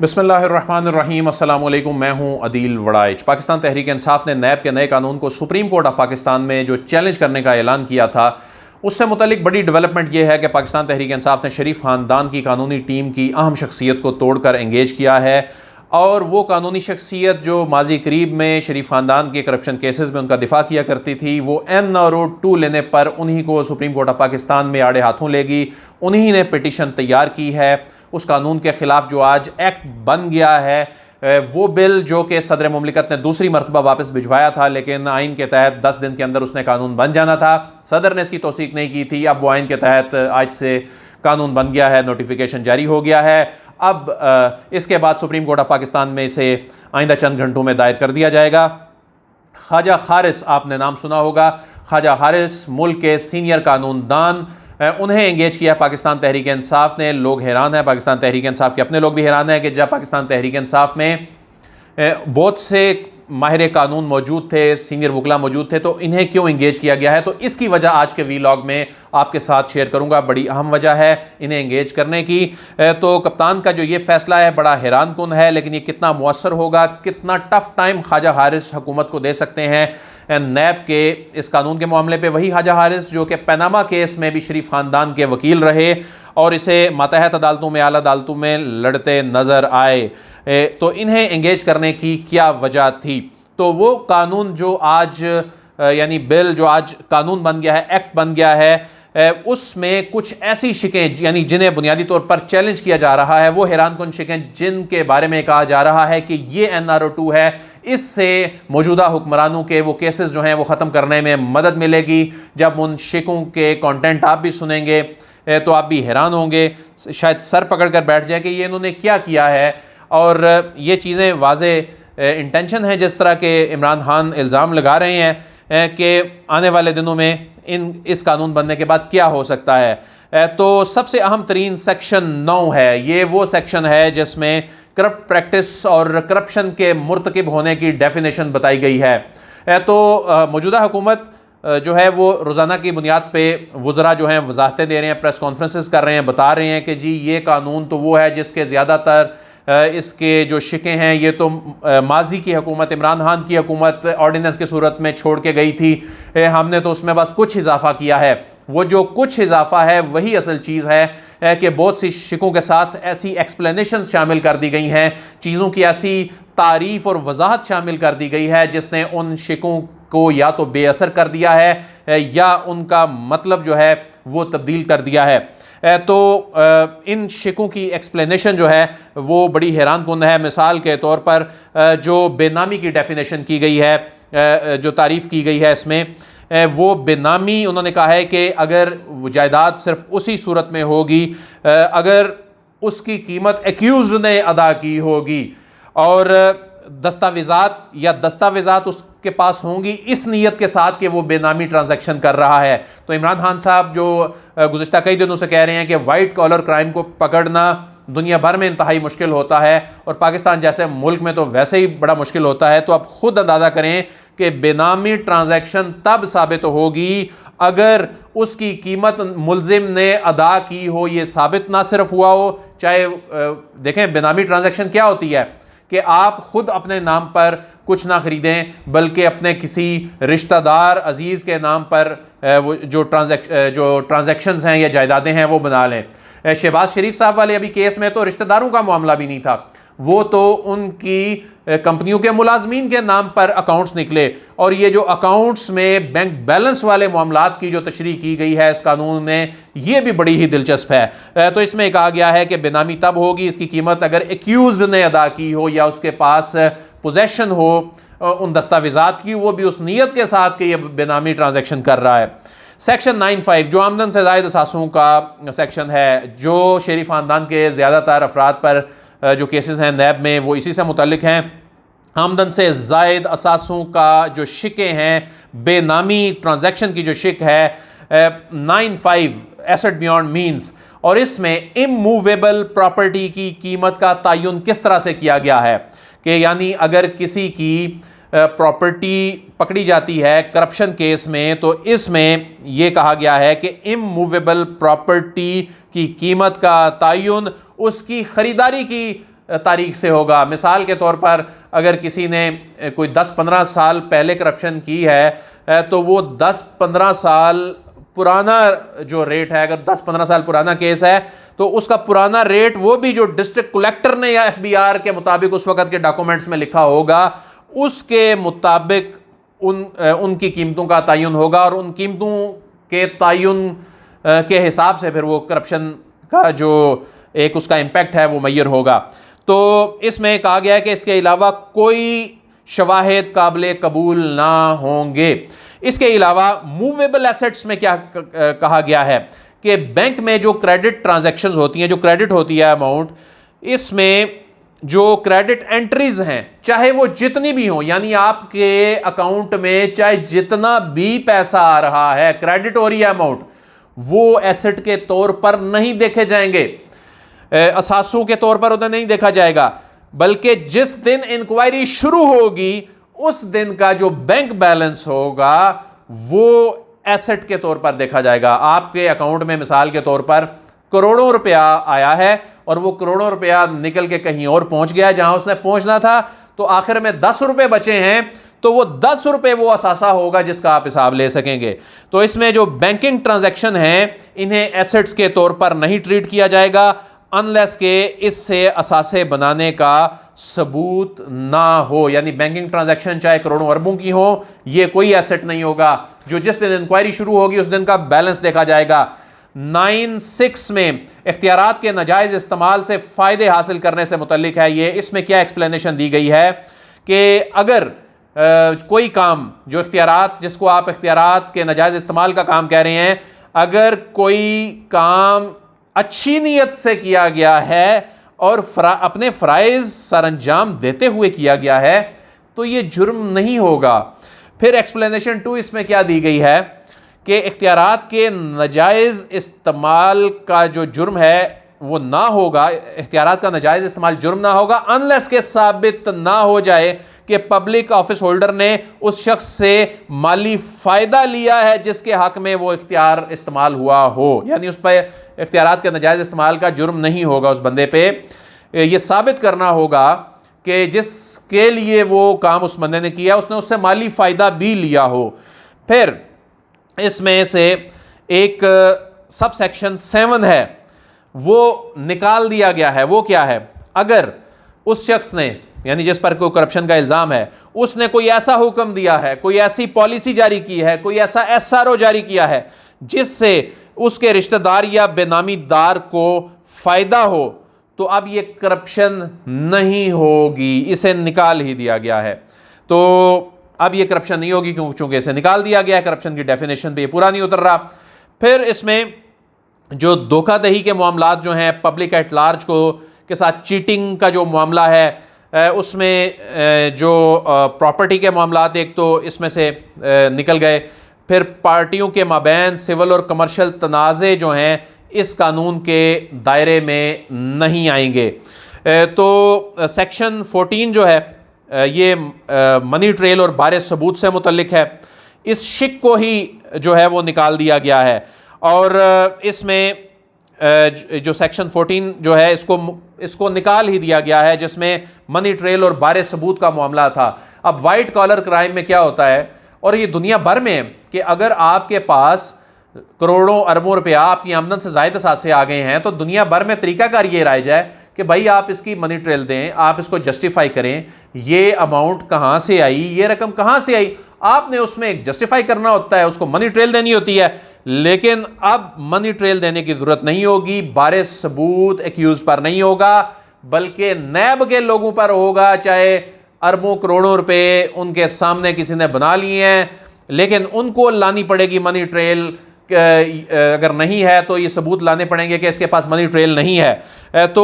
बिस्मिल्लाहिर्रहमानिर्रहीम अस्सलाम वालेकुम। मैं हूं अदील वड़ाइच। पाकिस्तान तहरीक इंसाफ ने नैब के नए कानून को सुप्रीम कोर्ट ऑफ पाकिस्तान में जो चैलेंज करने का ऐलान किया था, उससे मुतल्लिक बड़ी डेवलपमेंट यह है कि पाकिस्तान तहरीक इंसाफ ने शरीफ ख़ानदान की कानूनी टीम की अहम शख्सियत को तोड़कर एंगेज किया है और वो कानूनी शख्सियत जो माजी करीब में शरीफ ख़ानदान के करप्शन केसेस में उनका दिफा किया करती थी, वो NRO 2 लेने पर उन्हीं को सुप्रीम कोर्ट ऑफ पाकिस्तान में आड़े हाथों लेगी। उन्हीं ने पिटीशन तैयार की है उस कानून के ख़िलाफ़ जो आज एक्ट बन गया है। वो बिल जो कि सदर मुमलिकत ने दूसरी मरतबा वापस भिजवाया था, लेकिन आइन के तहत 10 दिन के अंदर उसने कानून बन जाना था। सदर ने इसकी तौसीक नहीं की थी। अब वो आइन के तहत आज से कानून बन गया है, नोटिफिकेशन जारी हो गया है। अब इसके बाद सुप्रीम कोर्ट ऑफ पाकिस्तान में इसे आइंदा चंद घंटों में दायर कर दिया जाएगा। ख्वाजा हारिस, आपने नाम सुना होगा, ख्वाजा हारिस मुल्क के सीनियर कानूनदान, उन्हें एंगेज किया पाकिस्तान तहरीक इंसाफ ने। लोग हैरान हैं, पाकिस्तान तहरीक इंसाफ के अपने लोग भी हैरान हैं कि जब पाकिस्तान तहरीक इंसाफ में बहुत से माहिर कानून मौजूद थे, सीनियर वकला मौजूद थे, तो इन्हें क्यों एंगेज किया गया है। तो इसकी वजह आज के वीलॉग में आपके साथ शेयर करूंगा। बड़ी अहम वजह है इन्हें एंगेज करने की। तो कप्तान का जो ये फैसला है बड़ा हैरान कुन है, लेकिन ये कितना मुअस्सर होगा, कितना टफ टाइम ख्वाजा हारिस हुकूमत को दे सकते हैं नैब के इस कानून के मामले पे। वही ख्वाजा हारिस जो कि पनामा केस में भी शरीफ ख़ानदान के वकील रहे और इसे मातहत अदालतों में, आला अदालतों में लड़ते नज़र आए। तो इन्हें एंगेज करने की क्या वजह थी। तो वो कानून जो आज यानी बिल जो आज कानून बन गया है, एक्ट बन गया है, उसमें कुछ ऐसी शिकें यानी जिन्हें बुनियादी तौर पर चैलेंज किया जा रहा है, वो हैरान कुन शिकें जिनके बारे में कहा जा रहा है कि ये NRO 2 है, इससे मौजूदा हुक्मरानों के वो केसेस जो हैं वो ख़त्म करने में मदद मिलेगी। जब उन शिकों के कंटेंट आप भी सुनेंगे तो आप भी हैरान होंगे, शायद सर पकड़ कर बैठ जाए कि ये इन्होंने क्या किया है। और ये चीज़ें वाज़े इंटेंशन है, जिस तरह के इमरान खान इल्ज़ाम लगा रहे हैं कि आने वाले दिनों में इस कानून बनने के बाद क्या हो सकता है। तो सबसे अहम तरीन सेक्शन 9 है। ये वो सेक्शन है जिसमें करप्ट प्रैक्टिस और करप्शन के मुर्तकिब होने की डेफिनेशन बताई गई है। तो मौजूदा हुकूमत जो है वो रोज़ाना की बुनियाद पे वज़रा जो हैं वजाहतें दे रहे हैं, प्रेस कॉन्फ्रेंसेस कर रहे हैं, बता रहे हैं कि जी ये कानून तो वो है जिसके ज़्यादातर इसके जो शिकें हैं ये तो माजी की हुकूमत, इमरान खान की हुकूमत ऑर्डिनेंस की सूरत में छोड़ के गई थी, हमने तो उसमें बस कुछ इजाफा किया है। वो जो कुछ इजाफा है वही असल चीज़ है कि बहुत सी शिकों के साथ ऐसी एक्सप्लेनेशन शामिल कर दी गई हैं, चीज़ों की ऐसी तारीफ़ और वजाहत शामिल कर दी गई है जिसने उन शिकों को या तो बेअसर कर दिया है या उनका मतलब जो है वो तब्दील कर दिया है। तो इन शिकों की एक्सप्लेनेशन जो है वो बड़ी हैरान कुन है। मिसाल के तौर पर जो बेनामी की डेफिनेशन की गई है, जो तारीफ़ की गई है इसमें, वो बेनामी उन्होंने कहा है कि अगर जायदाद सिर्फ उसी सूरत में होगी अगर उसकी कीमत एक्यूज़ ने अदा की होगी और दस्तावेज़ात उसके पास होंगी इस नीयत के साथ कि वो बेनामी ट्रांजैक्शन कर रहा है। तो इमरान खान साहब जो गुज़िश्ता कई दिनों से कह रहे हैं कि वाइट कॉलर क्राइम को पकड़ना दुनिया भर में इंतहाई मुश्किल होता है और पाकिस्तान जैसे मुल्क में तो वैसे ही बड़ा मुश्किल होता है। तो आप खुद अंदाज़ा करें कि बेनामी ट्रांजैक्शन तब साबित होगी अगर उसकी कीमत मुल्जिम ने अदा की हो। ये साबित ना सिर्फ हुआ हो, चाहे देखें बेनामी ट्रांजैक्शन क्या होती है कि आप खुद अपने नाम पर कुछ ना ख़रीदें बल्कि अपने किसी रिश्तेदार अजीज़ के नाम पर वो जो ट्रांजैक्शंस हैं या जायदादें हैं वो बना लें। शहबाज शरीफ साहब वाले अभी केस में तो रिश्तेदारों का मामला भी नहीं था, वो तो उनकी कंपनियों के मुलाजमीन के नाम पर अकाउंट्स निकले। और ये जो अकाउंट्स में बैंक बैलेंस वाले मामलात की जो तशरीह की गई है इस कानून में, ये भी बड़ी ही दिलचस्प है। तो इसमें कहा गया है कि बेनामी तब होगी इसकी कीमत अगर एक्यूज़ ने अदा की हो या उसके पास पोजेशन हो उन दस्तावेज़ात की, वो भी उस नीयत के साथ कि ये बेनामी ट्रांजैक्शन कर रहा है। सेक्शन 9(5) जो आमदन से ज़ायद असासों का सेक्शन है, जो शरीफ ख़ानदान के ज़्यादातर अफराद पर जो केसेस हैं नैब में वो इसी से मुतल्लिक हैं। आमदन से ज़ायद असासों का जो शिकें हैं, बेनामी ट्रांजैक्शन की जो शिक है 9(5) एसेट बियॉन्ड मीन्स, और इसमें इमूवेबल प्रॉपर्टी की कीमत का तयन किस तरह से किया गया है कि यानी अगर किसी की प्रॉपर्टी पकड़ी जाती है करप्शन केस में, तो इसमें यह कहा गया है कि इमूवेबल प्रॉपर्टी की कीमत का तयन उसकी ख़रीदारी की तारीख से होगा। मिसाल के तौर पर अगर किसी ने कोई 10-15 साल पहले करप्शन की है तो वो 10-15 साल पुराना जो रेट है, अगर 10-15 साल पुराना केस है तो उसका पुराना रेट वो भी जो डिस्ट्रिक्ट कलेक्टर ने या एफबीआर के मुताबिक उस वक्त के डॉक्यूमेंट्स में लिखा होगा उसके मुताबिक उनकी कीमतों का तयन होगा और उन कीमतों के तयन के हिसाब से फिर वो करप्शन का जो एक उसका इम्पैक्ट है वो मैयर होगा। तो इसमें कहा गया है कि इसके अलावा कोई शवाहिद काबिल कबूल ना होंगे। इसके अलावा मूवेबल एसेट्स में क्या कहा गया है कि बैंक में जो क्रेडिट ट्रांजैक्शंस होती हैं, जो क्रेडिट होती है अमाउंट, इसमें जो क्रेडिट एंट्रीज हैं चाहे वो जितनी भी हो, यानी आपके अकाउंट में चाहे जितना भी पैसा आ रहा है क्रेडिट हो रही है अमाउंट, वो एसेट के तौर पर नहीं देखे जाएंगे, असासों के तौर पर उन्हें नहीं देखा जाएगा, बल्कि जिस दिन इंक्वायरी शुरू होगी उस दिन का जो बैंक बैलेंस होगा वो एसेट के तौर पर देखा जाएगा। आपके अकाउंट में मिसाल के तौर पर करोड़ों रुपया आया है और वो करोड़ों रुपया निकल के कहीं और पहुंच गया जहां उसने पहुंचना था, तो आखिर में 10 रुपए बचे हैं, तो वो 10 रुपए वो असासा होगा जिसका आप हिसाब ले सकेंगे। तो इसमें जो बैंकिंग ट्रांजैक्शन हैं इन्हें एसेट्स के तौर पर नहीं ट्रीट किया जाएगा अनलेस के इससे असासे बनाने का सबूत ना हो, यानी बैंकिंग ट्रांजैक्शन चाहे करोड़ों अरबों की हो, ये कोई एसेट नहीं होगा। जो जिस दिन इंक्वायरी शुरू होगी उस दिन का बैलेंस देखा जाएगा। 9(6) में इख्तियारात के नाजायज इस्तेमाल से फायदे हासिल करने से मुतल्लिक है ये। इसमें क्या एक्सप्लेनेशन दी गई है कि अगर कोई काम जो इख्तियारात, जिसको आप इख्तियारात के नाजायज इस्तेमाल का काम कह रहे हैं, अगर कोई काम अच्छी नीयत से किया गया है और अपने फ़राइज़ सरअंजाम देते हुए किया गया है तो ये जुर्म नहीं होगा। फिर एक्सप्लेनेशन 2 इसमें क्या दी गई है कि इख्तियारात के नाजायज़ इस्तेमाल का जो जुर्म है वो ना होगा, इख्तियारात का नाजायज़ इस्तेमाल जुर्म ना होगा अनलेस के साबित ना हो जाए कि पब्लिक ऑफिस होल्डर ने उस शख्स से माली फ़ायदा लिया है जिसके हक में वो इख्तियार इस्तेमाल हुआ हो, यानी उस पर इख्तियारात के नाजायज़ इस्तेमाल का जुर्म नहीं होगा। उस बंदे पे ये साबित करना होगा कि जिसके लिए वो काम उस बंदे ने किया उसने उससे माली फ़ायदा भी लिया हो। फिर इसमें से एक सब सेक्शन 7 है वो निकाल दिया गया है। वो क्या है, अगर उस शख्स ने, यानी जिस पर कोई करप्शन का इल्ज़ाम है, उसने कोई ऐसा हुक्म दिया है, कोई ऐसी पॉलिसी जारी की है, कोई ऐसा SRO जारी किया है जिससे उसके रिश्तेदार या बेनामीदार को फ़ायदा हो, तो अब ये करप्शन नहीं होगी, इसे निकाल ही दिया गया है। तो अब ये करप्शन नहीं होगी क्योंकि इसे निकाल दिया गया है, करप्शन की डेफिनेशन पे ये पूरा नहीं उतर रहा। फिर इसमें जो धोखाधड़ी के मामलात जो हैं, पब्लिक एट लार्ज को के साथ चीटिंग का जो मामला है, उसमें जो प्रॉपर्टी के मामलात एक तो इसमें से निकल गए। फिर पार्टियों के माबैन सिविल और कमर्शियल तनाज़े जो हैं इस कानून के दायरे में नहीं आएंगे। तो सेक्शन 14 जो है ये मनी ट्रेल और बारे सबूत से मुतल्लिक है। इस शिक को ही जो है वो निकाल दिया गया है और इसमें जो सेक्शन 14 जो है इसको निकाल ही दिया गया है जिसमें मनी ट्रेल और बारे सबूत का मामला था। अब वाइट कॉलर क्राइम में क्या होता है, और ये दुनिया भर में है, कि अगर आपके पास करोड़ों अरबों रुपया आपकी आमदन से ज़ायद असासे आ गए हैं तो दुनिया भर में तरीकाकार ये राइज है कि भाई आप इसकी मनी ट्रेल दें, आप इसको जस्टिफाई करें, ये अमाउंट कहाँ से आई, ये रकम कहाँ से आई, आपने उसमें एक जस्टिफाई करना होता है, उसको मनी ट्रेल देनी होती है। लेकिन अब मनी ट्रेल देने की जरूरत नहीं होगी, बारे सबूत एक्यूज पर नहीं होगा बल्कि नैब के लोगों पर होगा, चाहे अरबों करोड़ों रुपए उनके सामने किसी ने बना लिए हैं, लेकिन उनको लानी पड़ेगी मनी ट्रेल। अगर नहीं है तो ये सबूत लाने पड़ेंगे कि इसके पास मनी ट्रेल नहीं है। तो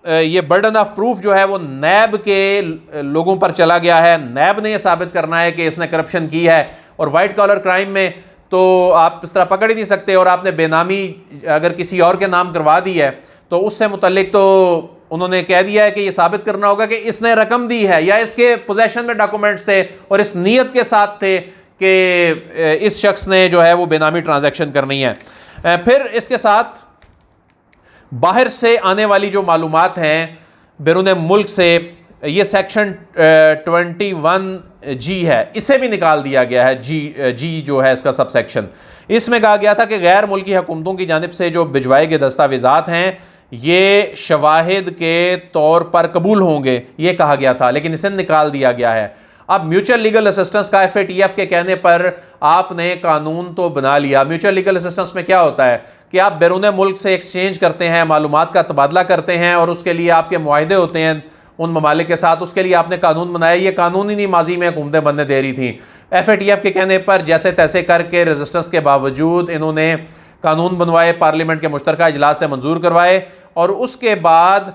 ये बर्डन ऑफ प्रूफ जो है वो नैब के लोगों पर चला गया है। नैब ने यह साबित करना है कि इसने करप्शन की है। और वाइट कॉलर क्राइम में तो आप इस तरह पकड़ ही नहीं सकते, और आपने बेनामी अगर किसी और के नाम करवा दी है तो उससे मुतल्लिक तो उन्होंने कह दिया है कि ये साबित करना होगा कि इसने रकम दी है या इसके पोजेशन में डॉक्यूमेंट्स थे और इस नीयत के साथ थे कि इस शख्स ने जो है वो बेनामी ट्रांजैक्शन करनी है। फिर इसके साथ बाहर से आने वाली जो मालूमात हैं बैरून मुल्क से, ये सेक्शन 21G है, इसे भी निकाल दिया गया है। जी जो है इसका सब सेक्शन, इसमें कहा गया था कि गैर मुल्की हुकूमतों की जानिब से जो भिजवाए गए दस्तावेज़ात हैं ये शवाहिद के तौर पर कबूल होंगे, ये कहा गया था, लेकिन इसे निकाल दिया गया है। अब म्यूचुअल लीगल असिस्टेंस का FATF के कहने पर आपने कानून तो बना लिया। म्यूचुअल लीगल असिस्टेंस में क्या होता है कि आप बैरून मुल्क से एक्सचेंज करते हैं, मालूमात का तबादला करते हैं और उसके लिए आपके मुआहदे होते हैं उन ममालिक के साथ, उसके लिए आपने कानून बनाया। ये कानून ही नहीं माजी में हुकूमतें बनने दे रही थी। FATF के कहने पर जैसे तैसे करके रेजिस्टेंस के बावजूद इन्होंने कानून बनवाए, पार्लियामेंट के मुश्तरका इजलास से मंजूर करवाए और उसके बाद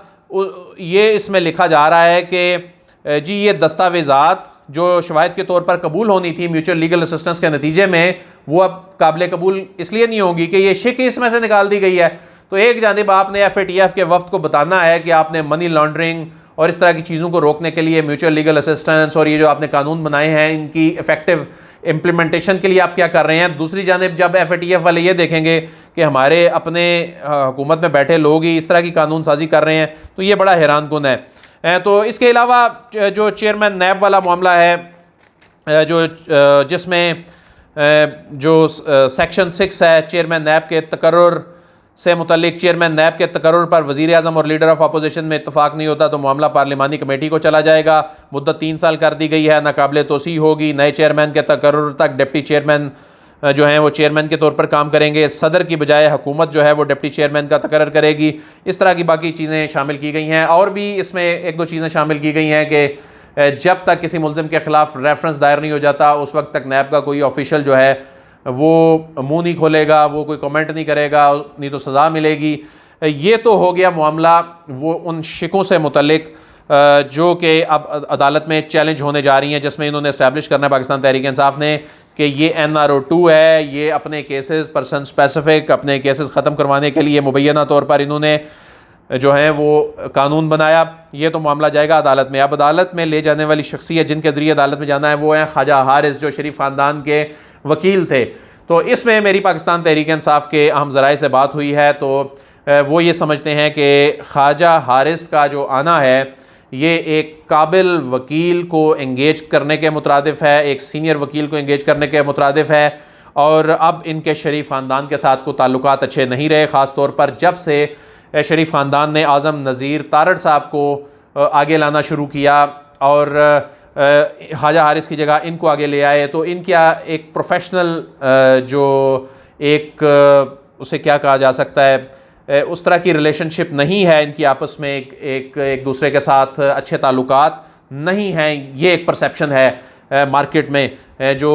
ये इसमें लिखा जा रहा है कि जी ये दस्तावेज़ात जो शवाहिद के तौर पर कबूल होनी थी म्यूचुअल लीगल असिस्टेंस के नतीजे में, वो अब काबिल कबूल इसलिए नहीं होगी कि ये शिक इसमें से निकाल दी गई है। तो एक जानिब आपने FATF के वफ्द को बताना है कि आपने मनी लॉन्ड्रिंग और इस तरह की चीज़ों को रोकने के लिए म्यूचुअल लीगल असिस्टेंस और ये जो आपने कानून बनाए हैं इनकी इफेक्टिव इम्प्लीमेंटेशन के लिए आप क्या कर रहे हैं। दूसरी जानिब जब FATF वाले ये देखेंगे कि हमारे अपने हुकूमत में बैठे लोग ही इस तरह की कानून साजी कर रहे हैं तो ये बड़ा हैरान कुन है। तो इसके अलावा जो चेयरमैन नैब वाला मामला है, जो जिसमें जो सेक्शन 6 है चेयरमैन नैब के तकर्रुर से मुतल्लिक, चेयरमैन नैब के तकर्रुर पर वज़ीर आज़म और लीडर ऑफ अपोजिशन में इत्तफाक नहीं होता तो मामला पार्लिमानी कमेटी को चला जाएगा। मुद्दत 3 साल कर दी गई है, नाकाबिले तोसी होगी। नए चेयरमैन के तकर्रुर तक डिप्टी चेयरमैन जो हैं वो चेयरमैन के तौर पर काम करेंगे। सदर की बजाय हुकूमत जो है वो डिप्टी चेयरमैन का तकर्रर करेगी। इस तरह की बाकी चीज़ें शामिल की गई हैं और भी इसमें 1-2 चीज़ें शामिल की गई हैं कि जब तक किसी मुल्ज़िम के ख़िलाफ़ रेफरेंस दायर नहीं हो जाता उस वक्त तक नैब का कोई ऑफिशियल जो है वो मुंह नहीं खोलेगा, वो कोई कमेंट नहीं करेगा, नहीं तो सज़ा मिलेगी। ये तो हो गया मामला वो उन शिकों से मुतल्लिक जो कि अब अदालत में चैलेंज होने जा रही हैं, जिसमें इन्होंने इस्टेब्लिश करना है पाकिस्तान तहरीक इंसाफ ने कि ये NRO2 है, ये अपने केसेस पर्सन स्पेसिफिक अपने केसेस ख़त्म करवाने के लिए मुबैना तौर पर इन्होंने जो है वो कानून बनाया। ये तो मामला जाएगा अदालत में। अब अदालत में ले जाने वाली शख्सियत जिनके ज़रिए अदालत में जाना है वो हैं ख्वाजा हारिस, जो शरीफ ख़ानदान के वकील थे। तो इसमें मेरी पाकिस्तान तहरीक इंसाफ के अहम ज़राए से बात हुई है तो वो ये समझते हैं कि ख्वाजा हारिस का जो आना है ये एक काबिल वकील को एंगेज करने के मुतरादिफ है, एक सीनियर वकील को एंगेज करने के मुतरादिफ है। और अब इनके शरीफ ख़ानदान के साथ को ताल्लुकात अच्छे नहीं रहे, ख़ास तौर पर जब से शरीफ ख़ानदान ने आज़म नज़ीर तारड़ साहब को आगे लाना शुरू किया और ख्वाजा हारिस की जगह इनको आगे ले आए। तो इनका एक प्रोफेशनल जो एक उसे क्या कहा जा सकता है, उस तरह की रिलेशनशिप नहीं है इनकी आपस में, एक दूसरे के साथ अच्छे ताल्लुकात नहीं हैं। ये एक परसेप्शन है मार्केट में जो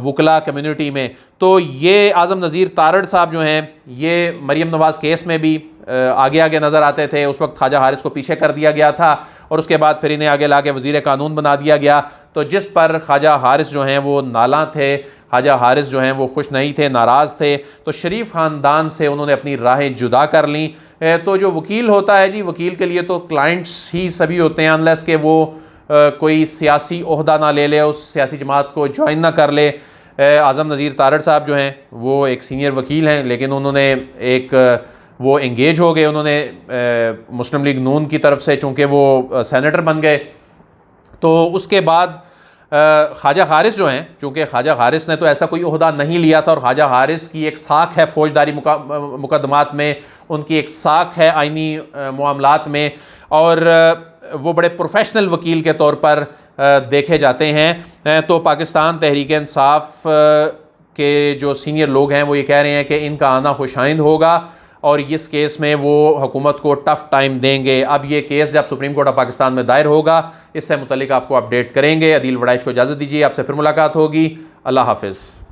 वकला कम्युनिटी में। तो ये आज़म नज़ीर तारड़ साहब जो हैं ये मरीम नवाज़ केस में भी आगे आगे नज़र आते थे। उस वक्त ख्वाजा हारिस को पीछे कर दिया गया था और उसके बाद फिर इन्हें आगे ला के वज़ीर कानून बना दिया गया। तो जिस पर ख्वाजा हारिस जो हैं वो नाला थे, ख्वाजा हारिस जो हैं वो खुश नहीं थे, नाराज़ थे। तो शरीफ ख़ानदान से उन्होंने अपनी राहें जुदा कर लीं। तो जो वकील होता है जी, वकील के लिए तो क्लाइंट्स ही सभी होते हैं, अनलेस कि वो कोई सियासी ओहदा ना ले ले, उस सियासी जमात को ज्वाइन ना कर ले। आज़म नज़ीर तारड़ साहब जो हैं वो एक सीनियर वकील हैं, लेकिन उन्होंने एक वो एंगेज हो गए, उन्होंने मुस्लिम लीग नून की तरफ से, चूँकि वो सेनेटर बन गए। तो उसके बाद ख्वाजा हारिस जो हैं, चूँकि ख्वाजा हारिस ने तो ऐसा कोई ओहदा नहीं लिया था और ख्वाजा हारिस की एक साख है फ़ौजदारी मुकदमात में, उनकी एक साख है आइनी मामलात में और वो बड़े प्रोफेशनल वकील के तौर पर देखे जाते हैं। तो पाकिस्तान तहरीक इंसाफ के जो सीनियर लोग हैं वो ये कह रहे हैं कि इनका आना खुशाइंद होगा और इस केस में वो हुकूमत को टफ़ टाइम देंगे। अब ये केस जब सुप्रीम कोर्ट ऑफ पाकिस्तान में दायर होगा इससे मुतल्लिक आपको अपडेट करेंगे। अदील वड़ाइच को इजाज़त दीजिए, आपसे फिर मुलाकात होगी। अल्लाह हाफ़िज़।